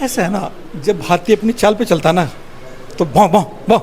ऐसा है ना, जब हाथी अपनी चाल पे चलता ना तो भौं भौं भौं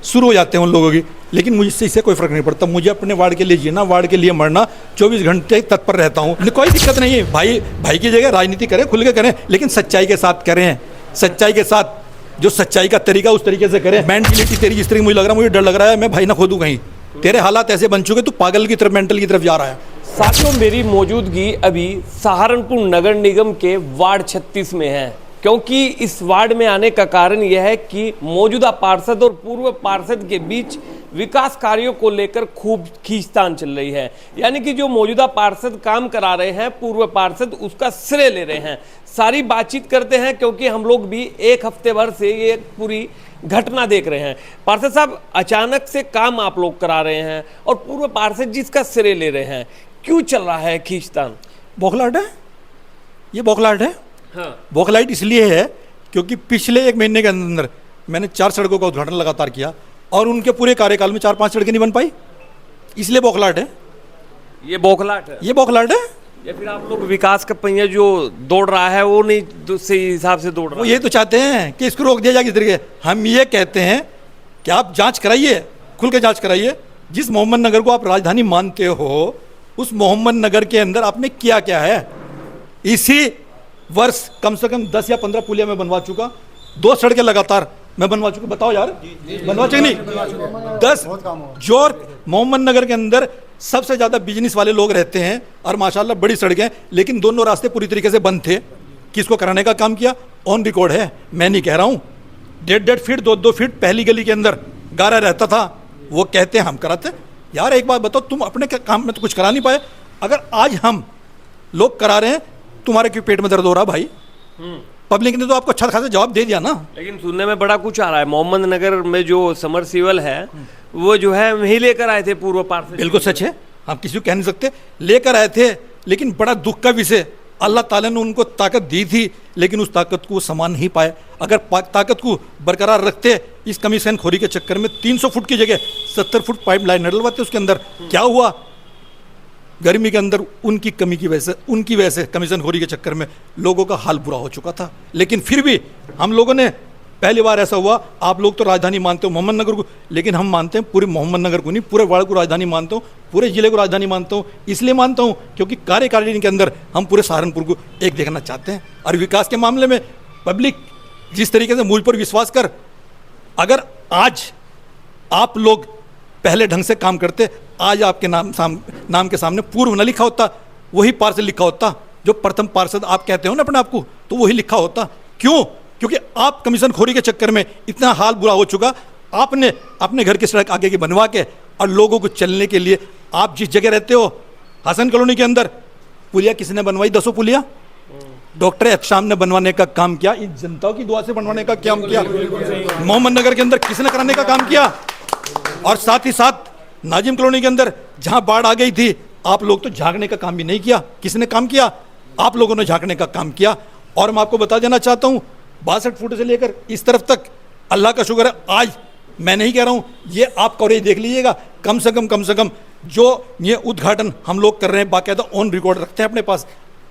शुरू हो जाते हैं उन लोगों की। लेकिन मुझसे इससे कोई फर्क नहीं पड़ता, मुझे अपने वार्ड के लिए जीना, वार्ड के लिए मरना, 24 घंटे तत्पर रहता हूँ, कोई दिक्कत नहीं है। भाई भाई की जगह राजनीति करें, खुल के करें, लेकिन सच्चाई के साथ करें, सच्चाई के साथ, जो सच्चाई का तरीका उस तरीके से करें। मेंटलिटी तेरी जिस तरीके मुझे लग रहा है, मुझे डर लग रहा है मैं भाई ना खो दूं कहीं, तेरे हालात ऐसे बन चुके, तू पागल की तरफ, मेंटल की तरफ जा रहा है। साथियों, मेरी मौजूदगी अभी सहारनपुर नगर निगम के वार्ड 36 में है, क्योंकि इस वार्ड में आने का कारण यह है कि मौजूदा पार्षद और पूर्व पार्षद के बीच विकास कार्यों को लेकर खूब खींचतान चल रही है। यानी कि जो मौजूदा पार्षद काम करा रहे हैं, पूर्व पार्षद उसका श्रेय ले रहे हैं। सारी बातचीत करते हैं, क्योंकि हम लोग भी एक हफ्ते भर से ये पूरी घटना देख रहे हैं। पार्षद साहब, अचानक से काम आप लोग करा रहे हैं और पूर्व पार्षद जिसका श्रेय ले रहे हैं, क्यों चल रहा है खींचतान? बौखलाहट है, ये बौखलाहट है। हाँ। बौखलाहट इसलिए है क्योंकि पिछले 1 महीने के अंदर मैंने 4 सड़कों का उद्घाटन लगातार किया और उनके पूरे कार्यकाल में 4-5 सड़कें नहीं बन पाई, इसलिए बौखलाहट है। ये बौखलाहट है, ये बौखलाहट है। या फिर आप लोग विकास का पहिया जो दौड़ रहा है वो नहीं सही हिसाब से दौड़ रहा वो है? ये तो चाहते हैं कि इसको रोक दिया जाए किस तरीके। हम ये कहते हैं कि आप जांच कराइए, खुल के जांच कराइए। जिस मोहम्मद नगर को आप राजधानी मानते हो, उस मोहम्मद नगर के अंदर आपने किया क्या है? इसी वर्ष कम से कम 10 या 15 पुलिया मैं बनवा चुका, 2 सड़कें लगातार मैं बनवा चुका। बताओ यार, बनवा चुके नहीं? 10 जो मोहम्मद नगर के अंदर सबसे ज्यादा बिजनेस वाले लोग रहते हैं और माशाल्लाह बड़ी सड़कें, लेकिन दोनों रास्ते पूरी तरीके से बंद थे। किसको कराने का काम किया? ऑन रिकॉर्ड है, मैं नहीं कह रहा हूं। 1.5 फीट 2-2 फीट पहली गली के अंदर गारा रहता था, वो कहते हैं हम कराते। यार एक बात बताओ, तुम अपने काम में तो कुछ करा नहीं पाए, अगर आज हम लोग करा रहे हैं, तुम्हारे क्यों पेट में दर्द हो रहा भाई? पब्लिक ने तो आपको अच्छा खासा जवाब दे दिया ना। लेकिन सुनने में बड़ा कुछ आ रहा है, मोहम्मद नगर में जो समरसीवल है वो जो है वही लेकर आए थे पूर्व पार्षद। बिल्कुल सच है, हम किसी को कह नहीं सकते, लेकर आए थे। लेकिन बड़ा दुख का विषय, अल्लाह ताला ने उनको ताकत दी थी, लेकिन उस ताकत को समान नहीं पाए। अगर ताकत को बरकरार रखते, इस कमीशन खोरी के चक्कर में 300 फुट की जगह 70 फुट पाइप लाइन डलवाते उसके अंदर, क्या हुआ? गर्मी के अंदर उनकी कमी की वजह से कमीशन खोरी के चक्कर में लोगों का हाल बुरा हो चुका था। लेकिन फिर भी हम लोगों ने, पहली बार ऐसा हुआ, आप लोग तो राजधानी मानते हो मोहम्मद नगर को, लेकिन हम मानते हैं पूरे मोहम्मद नगर को नहीं, पूरे वार्ड को राजधानी मानता हूँ, पूरे जिले को राजधानी मानता हूँ। इसलिए मानता हूँ क्योंकि कार्यकारिणी के अंदर हम पूरे सहारनपुर को एक देखना चाहते हैं। और विकास के मामले में पब्लिक जिस तरीके से मुझ पर विश्वास कर, अगर आज आप लोग पहले ढंग से काम करते, आज आपके नाम के सामने पूर्व न लिखा होता, वही पार्षद लिखा होता। जो प्रथम पार्षद आप कहते हो ना अपने आप को, तो वही लिखा होता। क्यों? क्योंकि आप कमीशन खोरी के चक्कर में इतना हाल बुरा हो चुका, आपने अपने घर की सड़क आगे की बनवा के और लोगों को चलने के लिए, आप जिस जगह रहते हो हसन कॉलोनी के अंदर, पुलिया किसने बनवाई? 200 पुलिया डॉक्टर अक्षाम ने बनवाने का काम किया, इस जनता की दुआ से बनवाने का काम किया। मोहम्मद नगर के अंदर किसने कराने का काम किया? और साथ ही साथ नाजिम कॉलोनी के अंदर जहां बाढ़ आ गई थी, आप लोग तो झांकने का काम भी नहीं किया। किसने काम किया? आप लोगों ने झांकने का काम किया। और मैं आपको बता देना चाहता हूं, 62 फुट से लेकर इस तरफ तक अल्लाह का शुक्र है, आज मैं नहीं कह रहा हूं, ये आप कवरेज देख लीजिएगा, कम से कम जो ये उद्घाटन हम लोग कर रहे हैं, बाकायदा ऑन रिकॉर्ड रखते हैं अपने पास,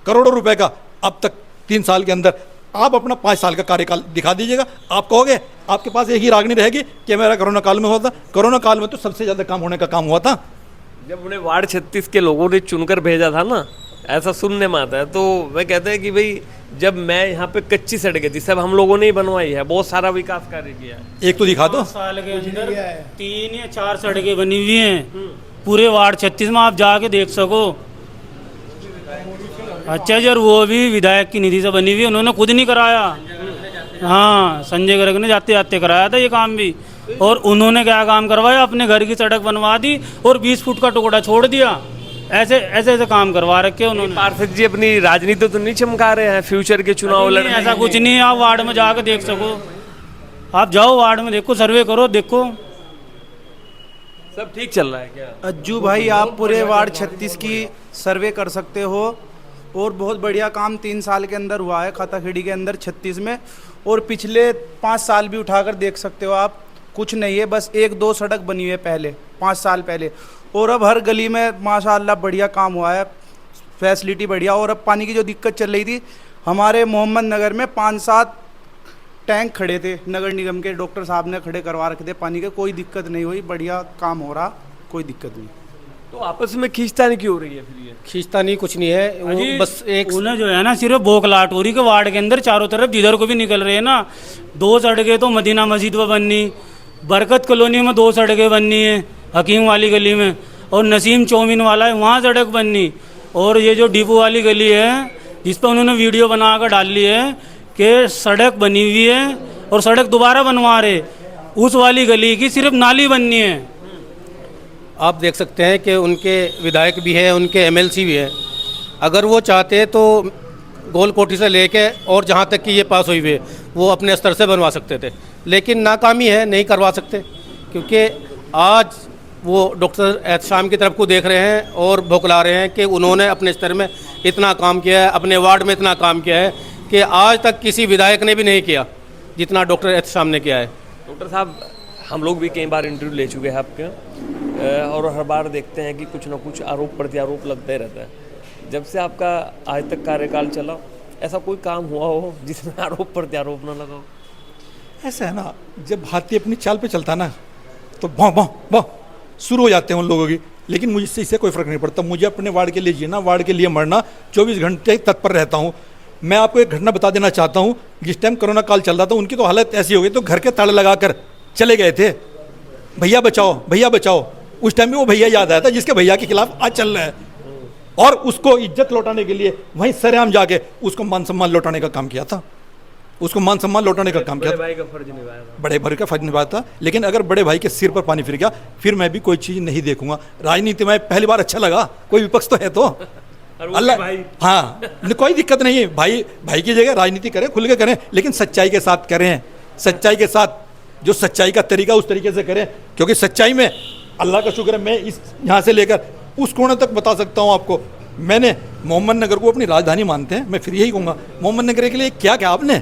करोड़ों रुपए का अब तक 3 साल के अंदर। आप अपना 5 साल का कार्यकाल दिखा दीजिएगा, आप कहोगे आपके पास एक ही रागनी रहेगी कि मेरा कोरोना काल में हुआ था। कोरोना काल में तो सबसे ज़्यादा काम होने का काम हुआ था। जब उन्हें वार्ड 36 के लोगों ने चुनकर भेजा था ना, ऐसा सुनने में आता है, तो वह कहते हैं कि भाई जब मैं यहाँ पे कच्ची सड़कें थी, सब हम लोगों ने ही बनवाई है, बहुत सारा विकास कार्य किया है। एक तो दिखा दो। 5 साल के अंदर 3 या 4 सड़कें बनी हुई हैं पूरे वार्ड 36 में, आप जाके देख सको। अच्छा जी, और वो भी विधायक की निधि से बनी हुई, उन्होंने खुद नहीं कराया। हाँ, संजय गर्ग ने जाते जाते कराया था ये काम भी। और उन्होंने क्या काम करवाया? अपने घर की सड़क बनवा दी और 20 फुट का टुकड़ा छोड़ दिया। ऐसे काम करवा रखे उन्होंने। पार्षद जी अपनी राजनीति तो नहीं चमका रहे हैं फ्यूचर के चुनाव लड़ने? ऐसा कुछ नहीं है, आप वार्ड में जाकर देख सको। आप जाओ वार्ड में, देखो, सर्वे करो, देखो सब ठीक चल रहा है क्या? अज्जू भाई, आप पूरे वार्ड 36 की सर्वे कर सकते हो और बहुत बढ़िया काम 3 साल के अंदर हुआ है खाताखेड़ी के अंदर 36 में। और पिछले 5 साल भी उठाकर देख सकते हो आप, कुछ नहीं है, बस 1-2 सड़क बनी हुई है पहले 5 साल पहले। और अब हर गली में माशाअल्लाह बढ़िया काम हुआ है, फैसिलिटी बढ़िया। और अब पानी की जो दिक्कत चल रही थी, हमारे मोहम्मद नगर में 5-7 टैंक खड़े थे नगर निगम के, डॉक्टर साहब ने खड़े करवा रखे थे पानी के, कोई दिक्कत नहीं हुई, बढ़िया काम हो रहा, कोई दिक्कत नहीं। तो आपस में खींचतानी क्यों हो रही है फिर ये? खींचता नहीं, कुछ नहीं है, वो बस एक उन्हें जो है ना सिर्फ बोखलाट हो रही के वार्ड के अंदर चारों तरफ जिधर को भी निकल रहे हैं ना, 2 सड़कें तो मदीना मस्जिद में बननी, बरकत कॉलोनी में 2 सड़कें बननी है, हकीम वाली गली में, और नसीम चौमिन वाला है वहाँ सड़क बननी, और ये जो डिपो वाली गली है जिस पर उन्होंने वीडियो बना कर डाल ली है कि सड़क बनी हुई है और सड़क दोबारा बनवा रहे, उस वाली गली की सिर्फ नाली बननी है। आप देख सकते हैं कि उनके विधायक भी हैं, उनके एमएलसी भी हैं, अगर वो चाहते तो गोल कोठी से लेके और जहाँ तक कि ये पास हुई हुई है वो अपने स्तर से बनवा सकते थे, लेकिन नाकामी है, नहीं करवा सकते, क्योंकि आज वो डॉक्टर एहतशाम की तरफ को देख रहे हैं और भुखला रहे हैं कि उन्होंने अपने स्तर में इतना काम किया है, अपने वार्ड में इतना काम किया है कि आज तक किसी विधायक ने भी नहीं किया जितना डॉक्टर एहतशाम ने किया है। डॉक्टर साहब, हम लोग भी कई बार इंटरव्यू ले चुके हैं आपके, और हर बार देखते हैं कि कुछ ना कुछ आरोप प्रत्यारोप लगते रहता है। जब से आपका आज तक कार्यकाल चला, ऐसा कोई काम हुआ हो जिसमें आरोप प्रत्यारोप ना लगा हो? ऐसा है ना, जब हाथी अपनी चाल पे चलता ना तो भौं भौं भौं शुरू हो जाते हैं उन लोगों की, लेकिन मुझसे इससे कोई फर्क नहीं पड़ता। मुझे अपने वार्ड के लिए जीना, वार्ड के लिए मरना, 24 घंटे तत्पर रहता हूँ। मैं आपको एक घटना बता देना चाहता हूँ। जिस टाइम कोरोना काल चल रहा था, उनकी तो हालत ऐसी हो गई, तो घर के ताले लगाकर चले गए थे, भैया बचाओ भैया बचाओ। उस टाइम में वो भैया याद आया था जिसके भैया के खिलाफ आज चल रहा है, और उसको इज्जत लौटाने के लिए वहीं सरेआम जाके उसको मान सम्मान लौटाने का काम किया था, उसको मान सम्मान लौटाने का काम किया था। बड़े भाई का फर्ज निभाया था, बड़े भाई का फर्ज निभाया था, लेकिन अगर बड़े भाई के सिर पर पानी फिर गया फिर मैं भी कोई चीज़ नहीं देखूंगा। राजनीति में पहली बार अच्छा लगा, कोई विपक्ष तो है तो अल्लाह भाई, हाँ कोई दिक्कत नहीं है, भाई भाई की जगह राजनीति करें, खुल के करें, लेकिन सच्चाई के साथ करें, सच्चाई के साथ, जो सच्चाई का तरीका उस तरीके से करें, क्योंकि सच्चाई में अल्लाह का शुक्र है मैं इस यहाँ से लेकर उस कोने तक बता सकता हूँ आपको। मैंने मोहम्मद नगर को अपनी राजधानी मानते हैं, मैं फिर यही कहूँगा, मोहम्मद नगर के लिए क्या क्या आपने,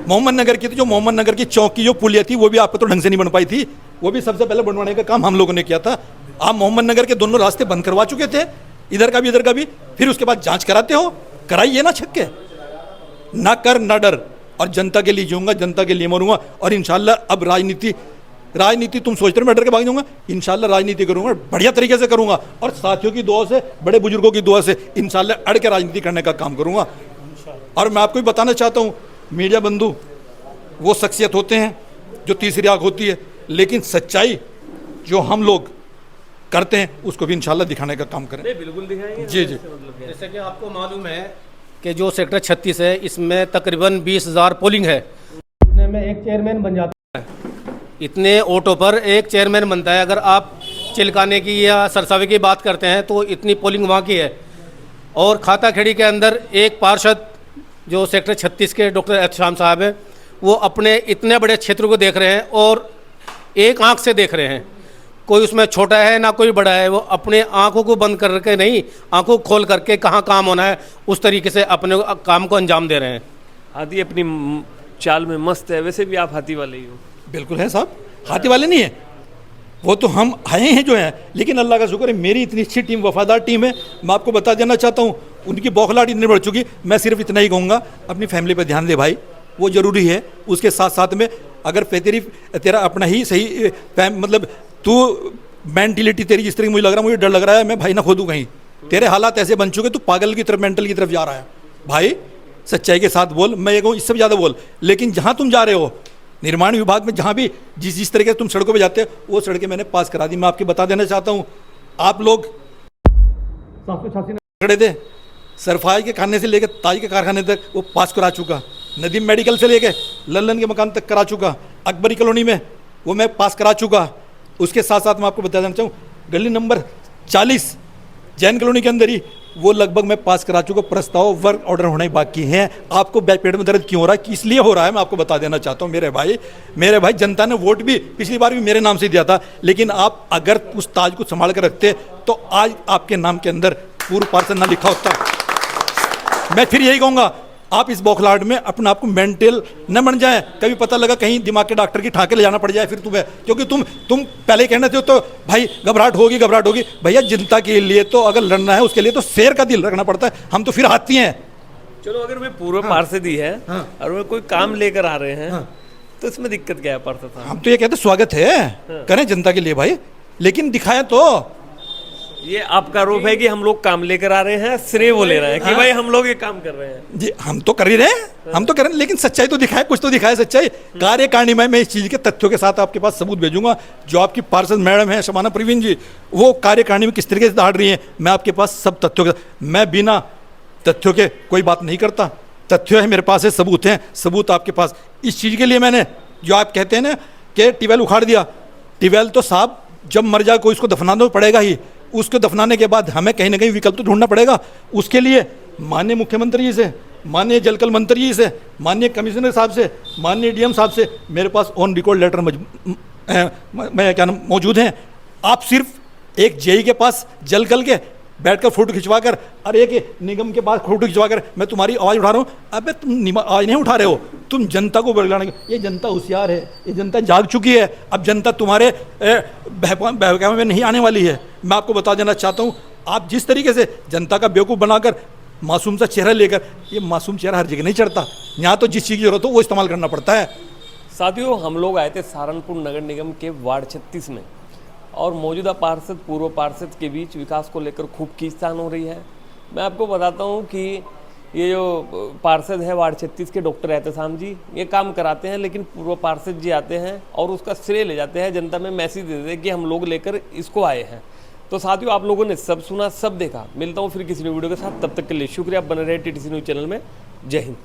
मोहम्मद नगर की, तो जो मोहम्मद नगर की चौक की जो पुलिया थी वो भी आप तो ढंग से नहीं बन पाई थी, वो भी सबसे पहले बनवाने का काम हम लोगों ने किया था। आप मोहम्मद नगर के दोनों रास्ते बंद करवा चुके थे, इधर का भी इधर का भी, फिर उसके बाद जांच कराते हो, कराइए ना छक्के, ना कर ना डर, और जनता के लिए जीऊंगा, जनता के लिए मरूंगा, और इंशाल्लाह अब राजनीति तुम सोचते हो मैं डर के भाग जाऊंगा, इंशाल्लाह राजनीति करूंगा, बढ़िया तरीके से करूंगा, और साथियों की दुआ से, बड़े बुजुर्गों की दुआ से इंशाल्लाह अड़ के राजनीति करने का काम करूंगा। और मैं आपको भी बताना चाहता हूँ, मीडिया बंधु वो शख्सियत होते हैं जो तीसरी आंख होती है, लेकिन सच्चाई जो हम लोग करते हैं उसको भी इंशाल्लाह दिखाने का काम करें। बिल्कुल दिखाएंगे जी जी। जैसे कि आपको मालूम है कि जो सेक्टर 36 है इसमें तकरीबन 20,000 पोलिंग है, इतने में एक चेयरमैन बन जाता है, इतने ऑटो पर एक चेयरमैन बनता है। अगर आप चिलकाने की या सरसावे की बात करते हैं तो इतनी पोलिंग वहाँ की है। और खाता खेड़ी के अंदर एक पार्षद जो सेक्टर 36 के डॉक्टर एहतशाम साहब हैं, वो अपने इतने बड़े क्षेत्र को देख रहे हैं और एक आंख से देख रहे हैं, कोई उसमें छोटा है ना कोई बड़ा है, वो अपने आंखों को बंद करके नहीं, आंखों खोल करके कहाँ काम होना है उस तरीके से अपने काम को अंजाम दे रहे हैं। हाथी अपनी चाल में मस्त है, वैसे भी आप हाथी वाले ही हो। बिल्कुल है साहब, हाथी वाले नहीं है, वो तो हम आए हैं जो हैं, लेकिन अल्लाह का शुक्र है मेरी इतनी अच्छी टीम, वफादार टीम है। मैं आपको बता देना चाहता हूँ, उनकी बौखलाहट इतनी बढ़ चुकी, मैं सिर्फ इतना ही कहूँगा, अपनी फैमिली पर ध्यान दे भाई, वो ज़रूरी है। उसके साथ साथ में अगर तेरा अपना ही सही मतलब तू मेंटलिटी तेरी जिस तरह मुझे लग रहा है, मुझे डर लग रहा है मैं भाई ना खो दूँ कहीं, तेरे हालात ऐसे बन चुके, तू पागल की तरफ, मेंटल की तरफ जा रहा है भाई। सच्चाई के साथ बोल, मैं ये कहूँ इससे भी ज़्यादा बोल, लेकिन जहाँ तुम जा रहे हो निर्माण विभाग में, जहाँ भी जिस तरीके से तुम सड़कों पे जाते हो, वो सड़कें मैंने पास करा दी। मैं आपको बता देना चाहता हूँ, आप लोग 786 खड़े थे, सरफाई के खाने से लेकर ताज के कारखाने तक वो पास करा चुका, नदीम मेडिकल से लेकर लल्लन के मकान तक करा चुका, अकबरी कॉलोनी में वो मैं पास करा चुका। उसके साथ साथ मैं आपको बता देना चाहूँ, गली नंबर 40 जैन कॉलोनी के अंदर ही वो लगभग मैं पास करा चुका। प्रस्ताव वर्क ऑर्डर होने बाकी हैं। आपको पेट में दर्द क्यों हो रहा है, किस लिए हो रहा है, मैं आपको बता देना चाहता हूँ मेरे भाई, जनता ने वोट भी पिछली बार भी मेरे नाम से दिया था, लेकिन आप अगर उस ताज को संभाल कर रखते तो आज आपके नाम के अंदर पूर्व पार्षद ना लिखा होता। मैं फिर यही कहूँगा, आप इस बौखलाहट में अपने आप को मेंटल न बन जाए, कभी पता लगा कहीं दिमाग के डॉक्टर की ठाके ले जाना पड़ जाए फिर तुम्हें, क्योंकि तुम पहले कहना थे तो भाई घबराहट होगी। भैया जनता के लिए तो अगर लड़ना है उसके लिए तो शेर का दिल रखना पड़ता है, हम तो फिर हाथी हैं, चलो अगर वे पूर्व पार्षद ही है और वे कोई काम लेकर आ रहे हैं तो इसमें दिक्कत क्या है पार्षद साहब? हम तो ये कहते स्वागत है, करें जनता के लिए भाई, लेकिन दिखाया तो। ये आपका आरोप है कि हम लोग काम लेकर आ रहे हैं, श्रेय वो ले रहे हैं कि भाई हम लोग ये काम कर रहे हैं। जी हम तो कर ही रहे हैं, हम तो कर रहे हैं, लेकिन सच्चाई तो दिखाए, कुछ तो दिखाए सच्चाई। कार्यकारिणी में मैं इस चीज के तथ्यों के साथ आपके पास सबूत भेजूंगा। जो आपकी पार्षद मैडम है शबाना परवीन जी, वो कार्यकारिणी में किस तरीके से दहाड़ रही है, मैं आपके पास सब तथ्यों के, मैं बिना तथ्यों के कोई बात नहीं करता। तथ्य है मेरे पास, है सबूत हैं, सबूत आपके पास। इस चीज के लिए मैंने, जो आप कहते हैं ना कि ट्यूबवेल उखाड़ दिया, ट्यूबवेल तो साहब जब मर जाए कोई उसको दफनाना पड़ेगा ही, उसको दफनाने के बाद हमें कहीं ना कहीं विकल्प तो ढूंढना पड़ेगा। उसके लिए माननीय मुख्यमंत्री जी से, माननीय जलकल मंत्री जी से, माननीय कमिश्नर साहब से, माननीय डीएम साहब से मेरे पास ऑन रिकॉर्ड लेटर मैं क्या नाम मौजूद हैं। आप सिर्फ एक जेई के पास जलकल के बैठकर फोटो खिंचवा कर, अरे एक निगम के पास फोटो खिंचवा कर मैं तुम्हारी आवाज़ उठा रहा हूँ, अबे तुम आवाज़ नहीं उठा रहे हो, तुम जनता को बरगलाने। ये जनता होशियार है, ये जनता जाग चुकी है। अब जनता तुम्हारे बहकावे में नहीं आने वाली है। मैं आपको बता देना चाहता हूँ, आप जिस तरीके से जनता का बेवकूफ़ बनाकर मासूम सा चेहरा लेकर, ये मासूम चेहरा हर जगह नहीं चढ़ता, यहाँ तो जिस चीज़ की जरूरत हो वो इस्तेमाल करना पड़ता है। साथियों, हम लोग आए थे सहारनपुर नगर निगम के वार्ड 36 में और मौजूदा पार्षद पूर्व पार्षद के बीच विकास को लेकर खूब खींचतान हो रही है। मैं आपको बताता हूं कि ये जो पार्षद है वार्ड 36 के डॉक्टर एहतसाम जी, ये काम कराते हैं, लेकिन पूर्व पार्षद जी आते हैं और उसका श्रेय ले जाते हैं, जनता में मैसेज दे देते हैं कि हम लोग लेकर इसको आए हैं। तो साथियों, आप लोगों ने सब सुना, सब देखा। मिलता हूँ फिर किसी वीडियो के साथ, तब तक के लिए शुक्रिया। बने रहे TTC न्यूज़ चैनल में। जय हिंद।